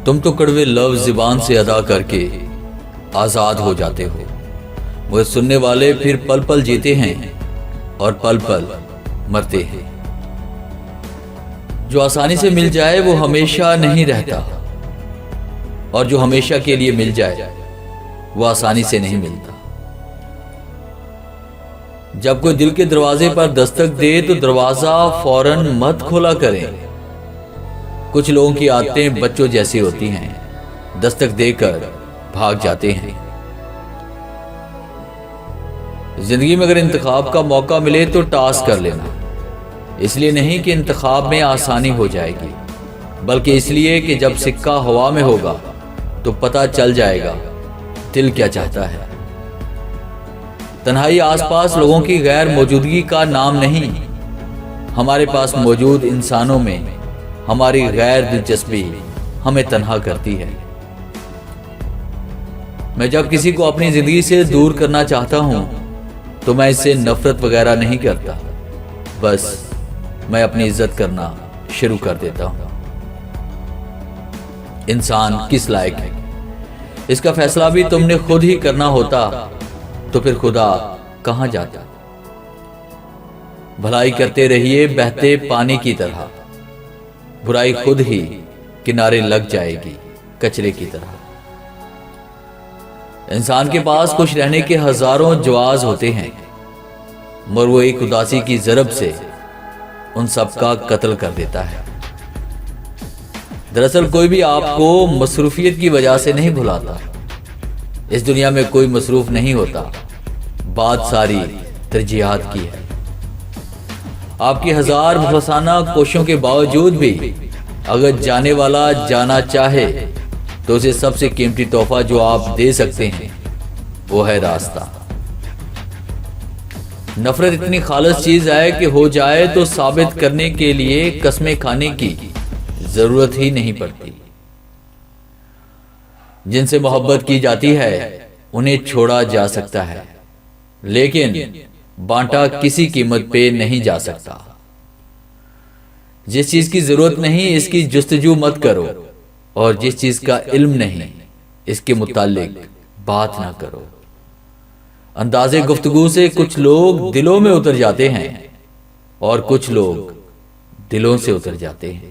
تم تو کڑوے لفظ زبان سے ادا کر کے آزاد ہو جاتے ہو، وہ سننے والے پھر پل پل جیتے ہیں اور پل پل مرتے ہیں۔ جو آسانی سے مل جائے وہ ہمیشہ نہیں رہتا، اور جو ہمیشہ کے لیے مل جائے وہ آسانی سے نہیں ملتا۔ جب کوئی دل کے دروازے پر دستک دے تو دروازہ فوراً مت کھولا کریں۔ کچھ لوگوں کی عادتیں بچوں جیسی ہوتی ہیں، دستک دے کر بھاگ جاتے ہیں۔ زندگی میں اگر انتخاب کا موقع ملے تو ٹاس کر لینا، اس لیے نہیں کہ انتخاب میں آسانی ہو جائے گی، بلکہ اس لیے کہ جب سکہ ہوا میں ہوگا تو پتہ چل جائے گا دل کیا چاہتا ہے۔ تنہائی آس پاس لوگوں کی غیر موجودگی کا نام نہیں، ہمارے پاس موجود انسانوں میں ہماری غیر دلچسپی ہمیں تنہا کرتی ہے۔ میں جب کسی کو اپنی زندگی سے دور کرنا چاہتا ہوں تو میں اس سے نفرت وغیرہ نہیں کرتا، بس میں اپنی عزت کرنا شروع کر دیتا ہوں۔ انسان کس لائق ہے اس کا فیصلہ بھی تم نے خود ہی کرنا ہوتا تو پھر خدا کہاں جاتا؟ بھلائی کرتے رہیے بہتے پانی کی طرح، برائی خود ہی کنارے لگ جائے گی کچرے کی طرح۔ انسان کے پاس خوش رہنے کے ہزاروں جواز ہوتے ہیں، مگر وہ ایک اداسی کی ضرب سے ان سب کا قتل کر دیتا ہے۔ دراصل کوئی بھی آپ کو مصروفیت کی وجہ سے نہیں بھلاتا، اس دنیا میں کوئی مصروف نہیں ہوتا، بات ساری ترجیحات کی ہے۔ آپ کی ہزار مخلصانہ کوششوں کے باوجود بھی اگر جانے والا جانا چاہے تو اسے سب سے قیمتی تحفہ جو آپ دے سکتے ہیں وہ ہے راستہ۔ نفرت اتنی خالص چیز ہے کہ ہو جائے تو ثابت کرنے کے لیے قسمیں کھانے کی ضرورت ہی نہیں پڑتی۔ جن سے محبت کی جاتی ہے انہیں چھوڑا جا سکتا ہے، لیکن بانٹا کسی قیمت پہ نہیں جا سکتا۔ جس چیز کی ضرورت نہیں اس کی جستجو مت کرو، اور جس چیز کا علم نہیں اس کے متعلق بات نہ کرو۔ انداز گفتگو سے کچھ لوگ دلوں میں اتر جاتے ہیں اور کچھ لوگ دلوں سے اتر جاتے ہیں۔